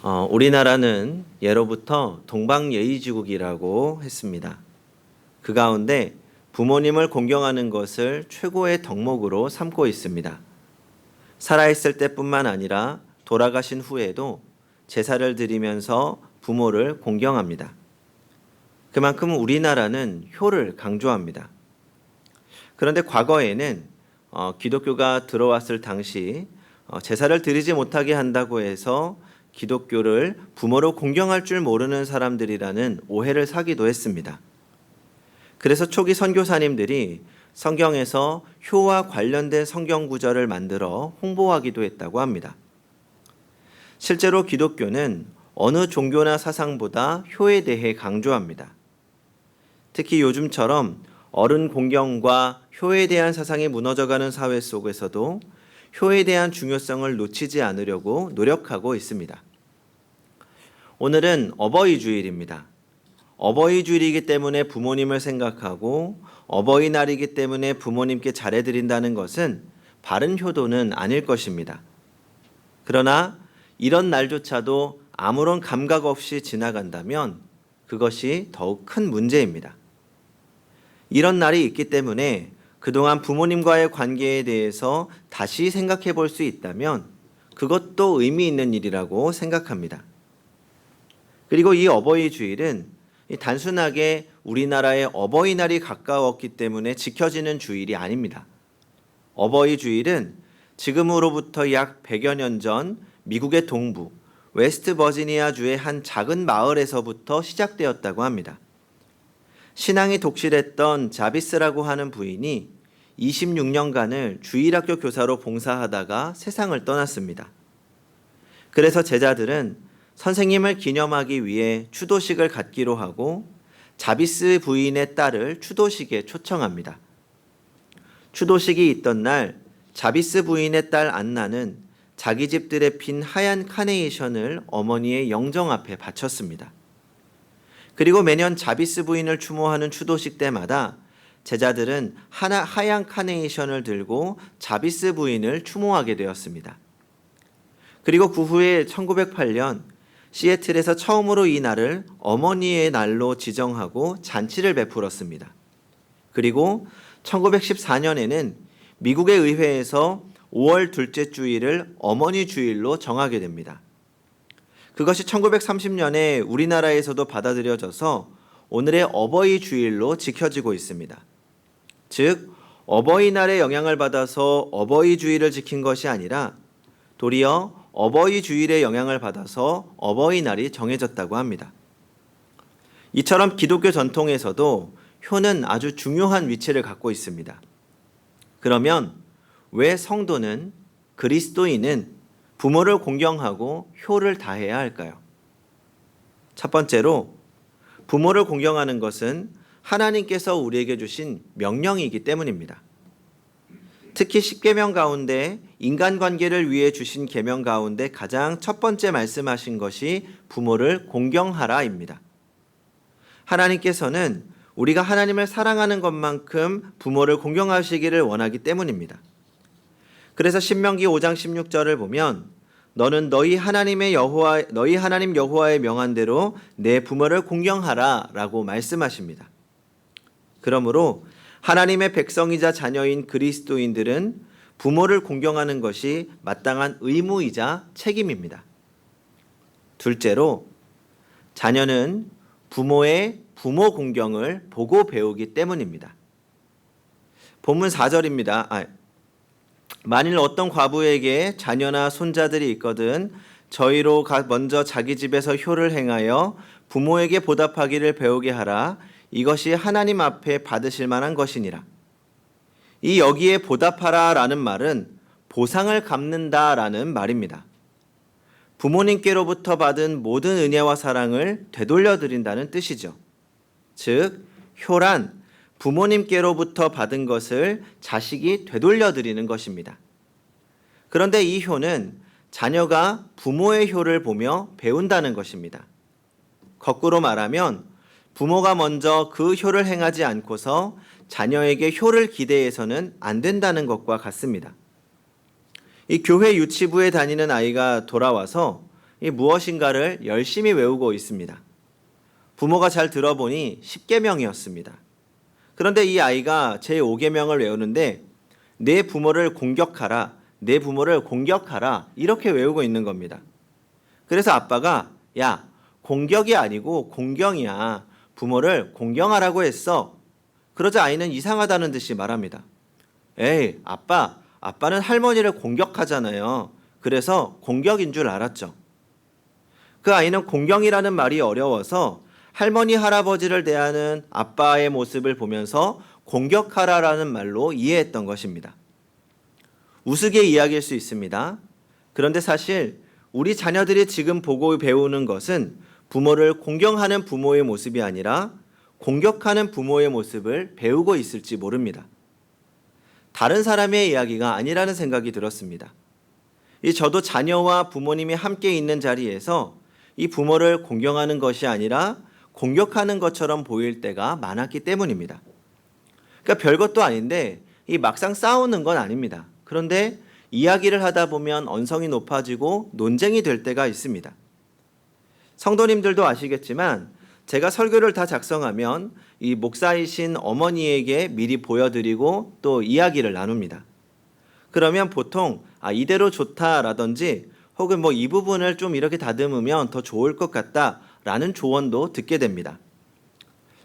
우리나라는 예로부터 동방예의지국이라고 했습니다. 그 가운데 부모님을 공경하는 것을 최고의 덕목으로 삼고 있습니다. 살아있을 때뿐만 아니라 돌아가신 후에도 제사를 드리면서 부모를 공경합니다. 그만큼 우리나라는 효를 강조합니다. 그런데 과거에는 기독교가 들어왔을 당시 제사를 드리지 못하게 한다고 해서 기독교를 부모로 공경할 줄 모르는 사람들이라는 오해를 사기도 했습니다. 그래서 초기 선교사님들이 성경에서 효와 관련된 성경 구절을 만들어 홍보하기도 했다고 합니다. 실제로 기독교는 어느 종교나 사상보다 효에 대해 강조합니다. 특히 요즘처럼 어른 공경과 효에 대한 사상이 무너져가는 사회 속에서도 효에 대한 중요성을 놓치지 않으려고 노력하고 있습니다. 오늘은 어버이 주일입니다. 어버이 주일이기 때문에 부모님을 생각하고 어버이날이기 때문에 부모님께 잘해드린다는 것은 바른 효도는 아닐 것입니다. 그러나 이런 날조차도 아무런 감각 없이 지나간다면 그것이 더욱 큰 문제입니다. 이런 날이 있기 때문에 그동안 부모님과의 관계에 대해서 다시 생각해 볼 수 있다면 그것도 의미 있는 일이라고 생각합니다. 그리고 이 어버이 주일은 단순하게 우리나라의 어버이날이 가까웠기 때문에 지켜지는 주일이 아닙니다. 어버이 주일은 지금으로부터 약 100여 년 전 미국의 동부 웨스트 버지니아주의 한 작은 마을에서부터 시작되었다고 합니다. 신앙이 독실했던 자비스라고 하는 부인이 26년간을 주일학교 교사로 봉사하다가 세상을 떠났습니다. 그래서 제자들은 선생님을 기념하기 위해 추도식을 갖기로 하고 자비스 부인의 딸을 추도식에 초청합니다. 추도식이 있던 날 자비스 부인의 딸 안나는 자기 집들에 핀 하얀 카네이션을 어머니의 영정 앞에 바쳤습니다. 그리고 매년 자비스 부인을 추모하는 추도식 때마다 제자들은 하얀 카네이션을 들고 자비스 부인을 추모하게 되었습니다. 그리고 그 후에 1908년 시애틀에서 처음으로 이 날을 어머니의 날로 지정하고 잔치를 베풀었습니다. 그리고 1914년에는 미국의 의회에서 5월 둘째 주일을 어머니 주일로 정하게 됩니다. 그것이 1930년에 우리나라에서도 받아들여져서 오늘의 어버이 주일로 지켜지고 있습니다. 즉, 어버이날의 영향을 받아서 어버이 주일을 지킨 것이 아니라 도리어 어버이 주일의 영향을 받아서 어버이날이 정해졌다고 합니다. 이처럼 기독교 전통에서도 효는 아주 중요한 위치를 갖고 있습니다. 그러면 왜 성도는, 그리스도인은 부모를 공경하고 효를 다해야 할까요? 첫 번째로 부모를 공경하는 것은 하나님께서 우리에게 주신 명령이기 때문입니다. 특히 10계명 가운데 인간관계를 위해 주신 계명 가운데 가장 첫 번째 말씀하신 것이 부모를 공경하라입니다. 하나님께서는 우리가 하나님을 사랑하는 것만큼 부모를 공경하시기를 원하기 때문입니다. 그래서 신명기 5장 16절을 보면 너는 너희 하나님 여호와의 명한 대로 내 부모를 공경하라 라고 말씀하십니다. 그러므로 하나님의 백성이자 자녀인 그리스도인들은 부모를 공경하는 것이 마땅한 의무이자 책임입니다. 둘째로 자녀는 부모의 부모 공경을 보고 배우기 때문입니다. 본문 4절입니다. 만일 어떤 과부에게 자녀나 손자들이 있거든 저희로 먼저 자기 집에서 효를 행하여 부모에게 보답하기를 배우게 하라. 이것이 하나님 앞에 받으실 만한 것이니라. 이 여기에 보답하라 라는 말은 보상을 갚는다라는 말입니다. 부모님께로부터 받은 모든 은혜와 사랑을 되돌려 드린다는 뜻이죠. 즉, 효란 부모님께로부터 받은 것을 자식이 되돌려 드리는 것입니다. 그런데 이 효는 자녀가 부모의 효를 보며 배운다는 것입니다. 거꾸로 말하면 부모가 먼저 그 효를 행하지 않고서 자녀에게 효를 기대해서는 안 된다는 것과 같습니다. 이 교회 유치부에 다니는 아이가 돌아와서 이 무엇인가를 열심히 외우고 있습니다. 부모가 잘 들어보니 10계명이었습니다. 그런데 이 아이가 제5계명을 외우는데 내 부모를 공격하라, 내 부모를 공격하라 이렇게 외우고 있는 겁니다. 그래서 아빠가 야, 공격이 아니고 공경이야. 부모를 공경하라고 했어. 그러자 아이는 이상하다는 듯이 말합니다. 에이, 아빠는 할머니를 공격하잖아요. 그래서 공격인 줄 알았죠. 그 아이는 공경이라는 말이 어려워서 할머니, 할아버지를 대하는 아빠의 모습을 보면서 공격하라라는 말로 이해했던 것입니다. 우스개 이야기일 수 있습니다. 그런데 사실 우리 자녀들이 지금 보고 배우는 것은 부모를 공경하는 부모의 모습이 아니라 공격하는 부모의 모습을 배우고 있을지 모릅니다. 다른 사람의 이야기가 아니라는 생각이 들었습니다. 저도 자녀와 부모님이 함께 있는 자리에서 이 부모를 공경하는 것이 아니라 공격하는 것처럼 보일 때가 많았기 때문입니다. 그러니까 별것도 아닌데 이 막상 싸우는 건 아닙니다. 그런데 이야기를 하다 보면 언성이 높아지고 논쟁이 될 때가 있습니다. 성도님들도 아시겠지만 제가 설교를 다 작성하면 이 목사이신 어머니에게 미리 보여드리고 또 이야기를 나눕니다. 그러면 보통 이대로 좋다라든지 혹은 이 부분을 좀 이렇게 다듬으면 더 좋을 것 같다라는 조언도 듣게 됩니다.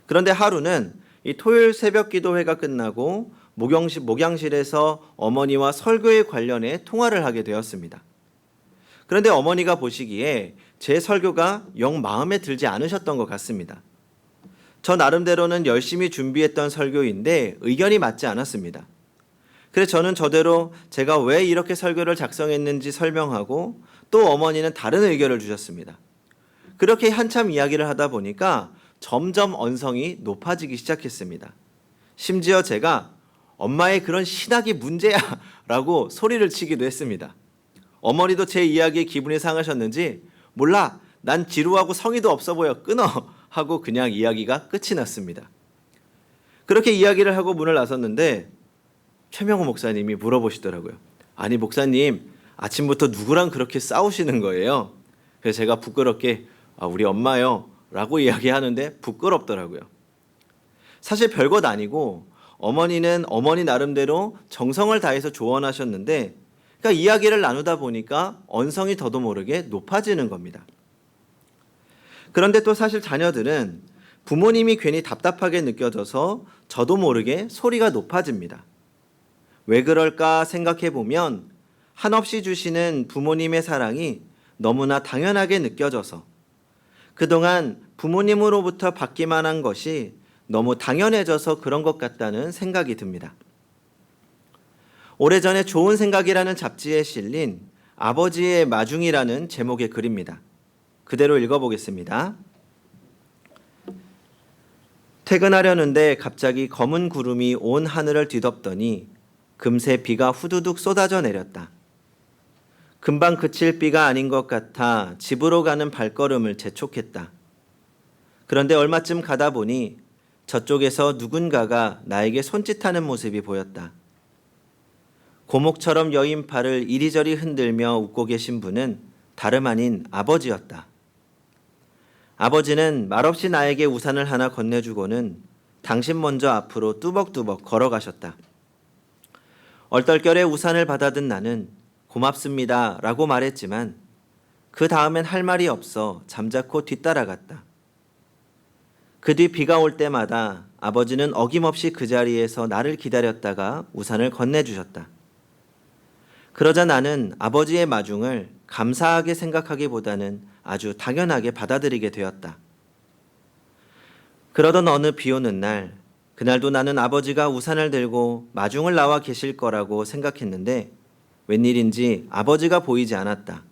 그런데 하루는 이 토요일 새벽 기도회가 끝나고 목양실에서 어머니와 설교에 관련해 통화를 하게 되었습니다. 그런데 어머니가 보시기에 제 설교가 영 마음에 들지 않으셨던 것 같습니다. 저 나름대로는 열심히 준비했던 설교인데 의견이 맞지 않았습니다. 그래서 저는 저대로 제가 왜 이렇게 설교를 작성했는지 설명하고 또 어머니는 다른 의견을 주셨습니다. 그렇게 한참 이야기를 하다 보니까 점점 언성이 높아지기 시작했습니다. 심지어 제가 엄마의 그런 신학이 문제야 라고 소리를 치기도 했습니다. 어머니도 제 이야기에 기분이 상하셨는지 몰라, 난 지루하고 성의도 없어 보여, 끊어 하고 그냥 이야기가 끝이 났습니다. 그렇게 이야기를 하고 문을 나섰는데 최명호 목사님이 물어보시더라고요. 아니 목사님, 아침부터 누구랑 그렇게 싸우시는 거예요? 그래서 제가 부끄럽게 우리 엄마요 라고 이야기하는데 부끄럽더라고요. 사실 별것 아니고 어머니는 어머니 나름대로 정성을 다해서 조언하셨는데 그러니까 이야기를 나누다 보니까 언성이 더도 모르게 높아지는 겁니다. 그런데 또 사실 자녀들은 부모님이 괜히 답답하게 느껴져서 저도 모르게 소리가 높아집니다. 왜 그럴까 생각해 보면 한없이 주시는 부모님의 사랑이 너무나 당연하게 느껴져서 그동안 부모님으로부터 받기만 한 것이 너무 당연해져서 그런 것 같다는 생각이 듭니다. 오래전에 좋은 생각이라는 잡지에 실린 아버지의 마중이라는 제목의 글입니다. 그대로 읽어보겠습니다. 퇴근하려는데 갑자기 검은 구름이 온 하늘을 뒤덮더니 금세 비가 후두둑 쏟아져 내렸다. 금방 그칠 비가 아닌 것 같아 집으로 가는 발걸음을 재촉했다. 그런데 얼마쯤 가다 보니 저쪽에서 누군가가 나에게 손짓하는 모습이 보였다. 고목처럼 여인 팔을 이리저리 흔들며 웃고 계신 분은 다름 아닌 아버지였다. 아버지는 말없이 나에게 우산을 하나 건네주고는 당신 먼저 앞으로 뚜벅뚜벅 걸어가셨다. 얼떨결에 우산을 받아든 나는 고맙습니다 라고 말했지만 그 다음엔 할 말이 없어 잠자코 뒤따라갔다. 그 뒤 비가 올 때마다 아버지는 어김없이 그 자리에서 나를 기다렸다가 우산을 건네주셨다. 그러자 나는 아버지의 마중을 감사하게 생각하기보다는 아주 당연하게 받아들이게 되었다. 그러던 어느 비 오는 날, 그날도 나는 아버지가 우산을 들고 마중을 나와 계실 거라고 생각했는데 웬일인지 아버지가 보이지 않았다.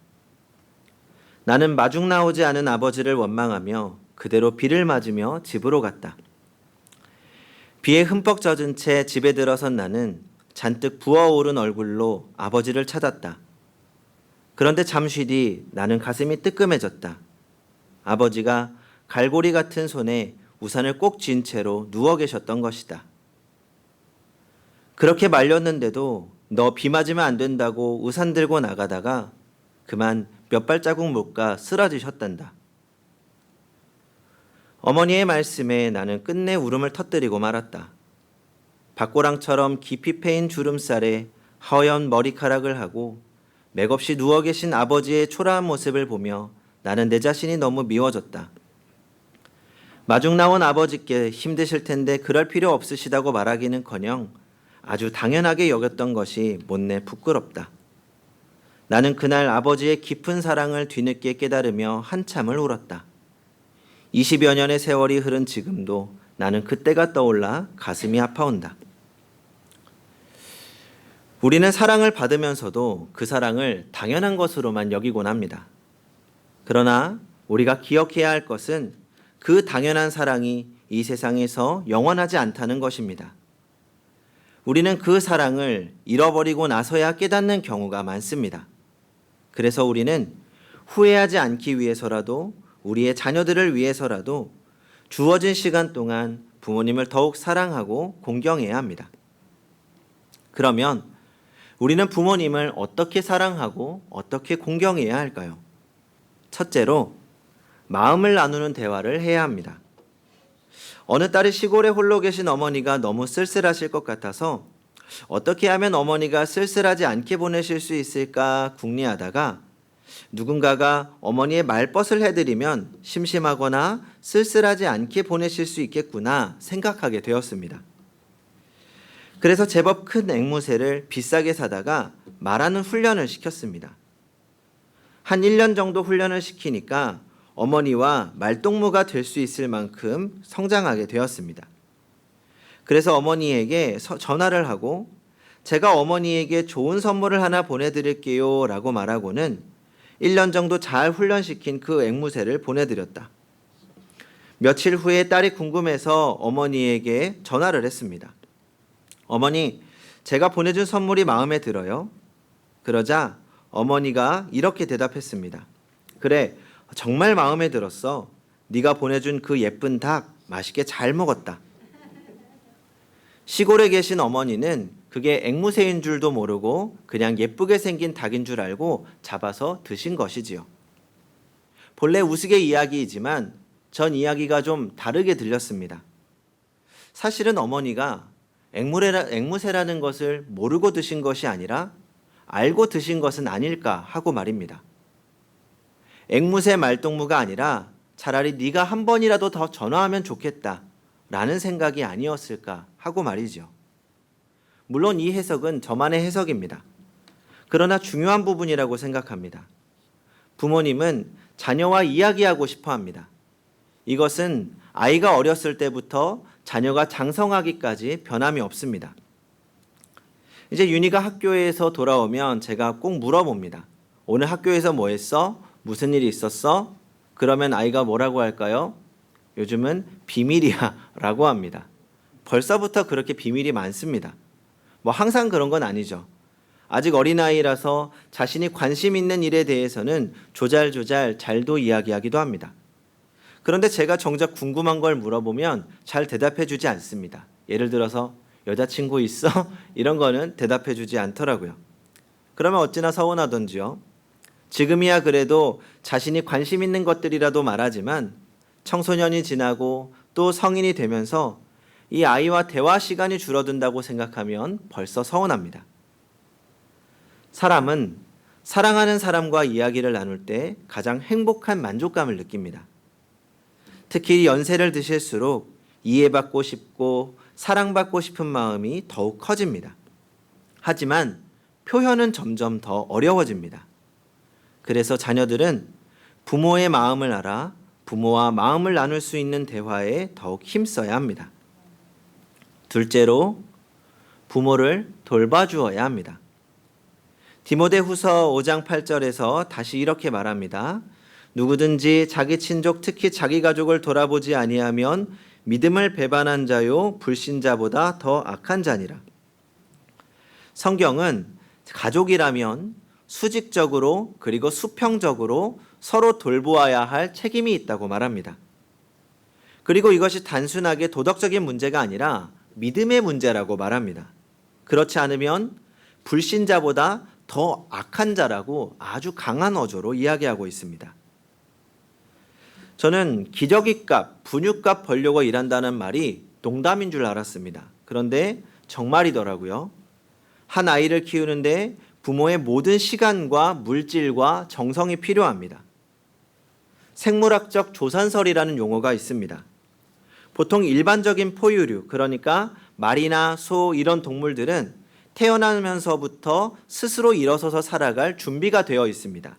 나는 마중 나오지 않은 아버지를 원망하며 그대로 비를 맞으며 집으로 갔다. 비에 흠뻑 젖은 채 집에 들어선 나는 잔뜩 부어오른 얼굴로 아버지를 찾았다. 그런데 잠시 뒤 나는 가슴이 뜨끔해졌다. 아버지가 갈고리 같은 손에 우산을 꼭 쥔 채로 누워 계셨던 것이다. 그렇게 말렸는데도 너 비 맞으면 안 된다고 우산 들고 나가다가 그만 몇 발자국 못 가 쓰러지셨단다. 어머니의 말씀에 나는 끝내 울음을 터뜨리고 말았다. 박고랑처럼 깊이 패인 주름살에 하얀 머리카락을 하고 맥없이 누워 계신 아버지의 초라한 모습을 보며 나는 내 자신이 너무 미워졌다. 마중 나온 아버지께 힘드실 텐데 그럴 필요 없으시다고 말하기는커녕 아주 당연하게 여겼던 것이 못내 부끄럽다. 나는 그날 아버지의 깊은 사랑을 뒤늦게 깨달으며 한참을 울었다. 20여 년의 세월이 흐른 지금도 나는 그때가 떠올라 가슴이 아파온다. 우리는 사랑을 받으면서도 그 사랑을 당연한 것으로만 여기곤 합니다. 그러나 우리가 기억해야 할 것은 그 당연한 사랑이 이 세상에서 영원하지 않다는 것입니다. 우리는 그 사랑을 잃어버리고 나서야 깨닫는 경우가 많습니다. 그래서 우리는 후회하지 않기 위해서라도 우리의 자녀들을 위해서라도 주어진 시간 동안 부모님을 더욱 사랑하고 공경해야 합니다. 그러면 우리는 부모님을 어떻게 사랑하고 어떻게 공경해야 할까요? 첫째로 마음을 나누는 대화를 해야 합니다. 어느 딸이 시골에 홀로 계신 어머니가 너무 쓸쓸하실 것 같아서 어떻게 하면 어머니가 쓸쓸하지 않게 보내실 수 있을까 궁리하다가 누군가가 어머니의 말벗을 해드리면 심심하거나 쓸쓸하지 않게 보내실 수 있겠구나 생각하게 되었습니다. 그래서 제법 큰 앵무새를 비싸게 사다가 말하는 훈련을 시켰습니다. 한 1년 정도 훈련을 시키니까 어머니와 말동무가 될 수 있을 만큼 성장하게 되었습니다. 그래서 어머니에게 전화를 하고 제가 어머니에게 좋은 선물을 하나 보내드릴게요 라고 말하고는 1년 정도 잘 훈련시킨 그 앵무새를 보내드렸다. 며칠 후에 딸이 궁금해서 어머니에게 전화를 했습니다. 어머니, 제가 보내준 선물이 마음에 들어요? 그러자 어머니가 이렇게 대답했습니다. 그래, 정말 마음에 들었어. 네가 보내준 그 예쁜 닭 맛있게 잘 먹었다. 시골에 계신 어머니는 그게 앵무새인 줄도 모르고 그냥 예쁘게 생긴 닭인 줄 알고 잡아서 드신 것이지요. 본래 우스개 이야기이지만 전 이야기가 좀 다르게 들렸습니다. 사실은 어머니가 앵무새라는 것을 모르고 드신 것이 아니라 알고 드신 것은 아닐까 하고 말입니다. 앵무새 말동무가 아니라 차라리 네가 한 번이라도 더 전화하면 좋겠다 라는 생각이 아니었을까 하고 말이죠. 물론 이 해석은 저만의 해석입니다. 그러나 중요한 부분이라고 생각합니다. 부모님은 자녀와 이야기하고 싶어 합니다. 이것은 아이가 어렸을 때부터 자녀가 장성하기까지 변함이 없습니다. 이제 윤희가 학교에서 돌아오면 제가 꼭 물어봅니다. 오늘 학교에서 뭐 했어? 무슨 일이 있었어? 그러면 아이가 뭐라고 할까요? 요즘은 비밀이야 라고 합니다. 벌써부터 그렇게 비밀이 많습니다. 뭐 항상 그런 건 아니죠. 아직 어린아이라서 자신이 관심 있는 일에 대해서는 조잘조잘 잘도 이야기하기도 합니다. 그런데 제가 정작 궁금한 걸 물어보면 잘 대답해 주지 않습니다. 예를 들어서 여자친구 있어? 이런 거는 대답해 주지 않더라고요. 그러면 어찌나 서운하던지요. 지금이야 그래도 자신이 관심 있는 것들이라도 말하지만 청소년이 지나고 또 성인이 되면서 이 아이와 대화 시간이 줄어든다고 생각하면 벌써 서운합니다. 사람은 사랑하는 사람과 이야기를 나눌 때 가장 행복한 만족감을 느낍니다. 특히 연세를 드실수록 이해받고 싶고 사랑받고 싶은 마음이 더욱 커집니다. 하지만 표현은 점점 더 어려워집니다. 그래서 자녀들은 부모의 마음을 알아 부모와 마음을 나눌 수 있는 대화에 더욱 힘써야 합니다. 둘째로 부모를 돌봐주어야 합니다. 디모데후서 5장 8절에서 다시 이렇게 말합니다. 누구든지 자기 친족 특히 자기 가족을 돌아보지 아니하면 믿음을 배반한 자요 불신자보다 더 악한 자니라. 성경은 가족이라면 수직적으로 그리고 수평적으로 서로 돌보아야 할 책임이 있다고 말합니다. 그리고 이것이 단순하게 도덕적인 문제가 아니라 믿음의 문제라고 말합니다. 그렇지 않으면 불신자보다 더 악한 자라고 아주 강한 어조로 이야기하고 있습니다. 저는 기저귀 값, 분유값 벌려고 일한다는 말이 농담인 줄 알았습니다. 그런데 정말이더라고요. 한 아이를 키우는데 부모의 모든 시간과 물질과 정성이 필요합니다. 생물학적 조산설이라는 용어가 있습니다. 보통 일반적인 포유류, 그러니까 말이나 소 이런 동물들은 태어나면서부터 스스로 일어서서 살아갈 준비가 되어 있습니다.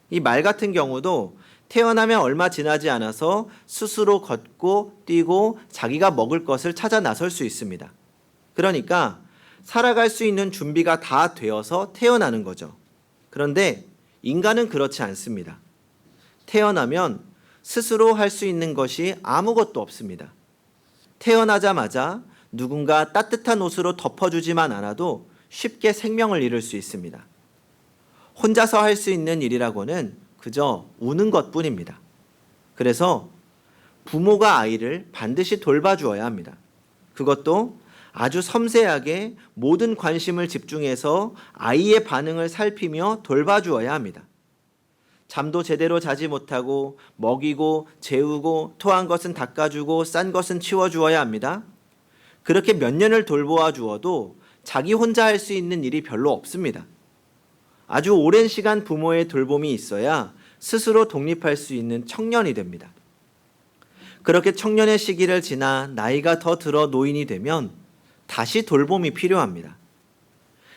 이 말 같은 경우도 태어나면 얼마 지나지 않아서 스스로 걷고 뛰고 자기가 먹을 것을 찾아 나설 수 있습니다. 그러니까 살아갈 수 있는 준비가 다 되어서 태어나는 거죠. 그런데 인간은 그렇지 않습니다. 태어나면 스스로 할 수 있는 것이 아무것도 없습니다. 태어나자마자 누군가 따뜻한 옷으로 덮어주지만 않아도 쉽게 생명을 잃을 수 있습니다. 혼자서 할 수 있는 일이라고는 그저 우는 것뿐입니다. 그래서 부모가 아이를 반드시 돌봐주어야 합니다. 그것도 아주 섬세하게 모든 관심을 집중해서 아이의 반응을 살피며 돌봐주어야 합니다. 잠도 제대로 자지 못하고 먹이고 재우고 토한 것은 닦아주고 싼 것은 치워주어야 합니다. 그렇게 몇 년을 돌보아 주어도 자기 혼자 할 수 있는 일이 별로 없습니다. 아주 오랜 시간 부모의 돌봄이 있어야 스스로 독립할 수 있는 청년이 됩니다. 그렇게 청년의 시기를 지나 나이가 더 들어 노인이 되면 다시 돌봄이 필요합니다.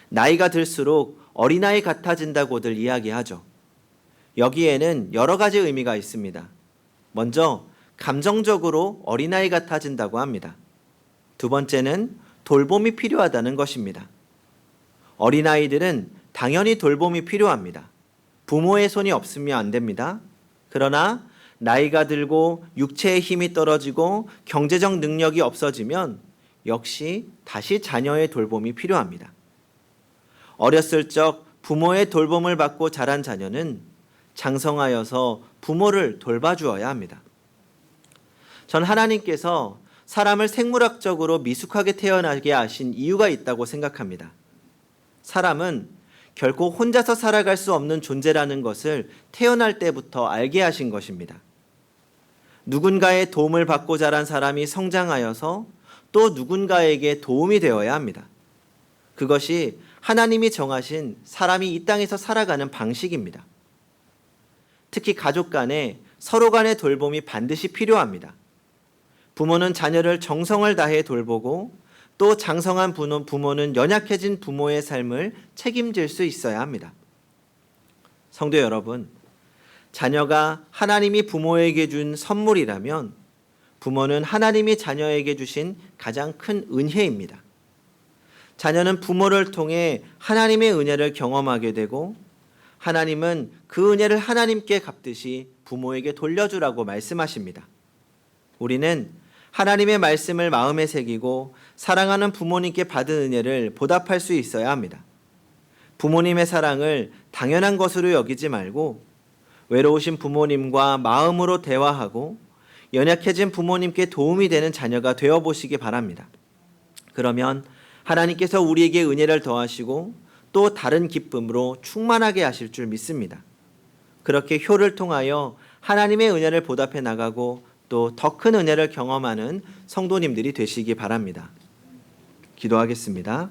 나이가 들수록 어린아이 같아진다고들 이야기하죠. 여기에는 여러 가지 의미가 있습니다. 먼저 감정적으로 어린아이 같아진다고 합니다. 두 번째는 돌봄이 필요하다는 것입니다. 어린아이들은 당연히 돌봄이 필요합니다. 부모의 손이 없으면 안 됩니다. 그러나 나이가 들고 육체의 힘이 떨어지고 경제적 능력이 없어지면 역시 다시 자녀의 돌봄이 필요합니다. 어렸을 적 부모의 돌봄을 받고 자란 자녀는 장성하여서 부모를 돌봐주어야 합니다. 전 하나님께서 사람을 생물학적으로 미숙하게 태어나게 하신 이유가 있다고 생각합니다. 사람은 결코 혼자서 살아갈 수 없는 존재라는 것을 태어날 때부터 알게 하신 것입니다. 누군가의 도움을 받고 자란 사람이 성장하여서 또 누군가에게 도움이 되어야 합니다. 그것이 하나님이 정하신 사람이 이 땅에서 살아가는 방식입니다. 특히 가족 간에 서로 간의 돌봄이 반드시 필요합니다. 부모는 자녀를 정성을 다해 돌보고 또 장성한 부모는 연약해진 부모의 삶을 책임질 수 있어야 합니다. 성도 여러분, 자녀가 하나님이 부모에게 준 선물이라면 부모는 하나님이 자녀에게 주신 가장 큰 은혜입니다. 자녀는 부모를 통해 하나님의 은혜를 경험하게 되고 하나님은 그 은혜를 하나님께 갚듯이 부모에게 돌려주라고 말씀하십니다. 우리는 하나님의 말씀을 마음에 새기고 사랑하는 부모님께 받은 은혜를 보답할 수 있어야 합니다. 부모님의 사랑을 당연한 것으로 여기지 말고 외로우신 부모님과 마음으로 대화하고 연약해진 부모님께 도움이 되는 자녀가 되어보시기 바랍니다. 그러면 하나님께서 우리에게 은혜를 더하시고 또 다른 기쁨으로 충만하게 하실 줄 믿습니다. 그렇게 효를 통하여 하나님의 은혜를 보답해 나가고 또 더 큰 은혜를 경험하는 성도님들이 되시기 바랍니다. 기도하겠습니다.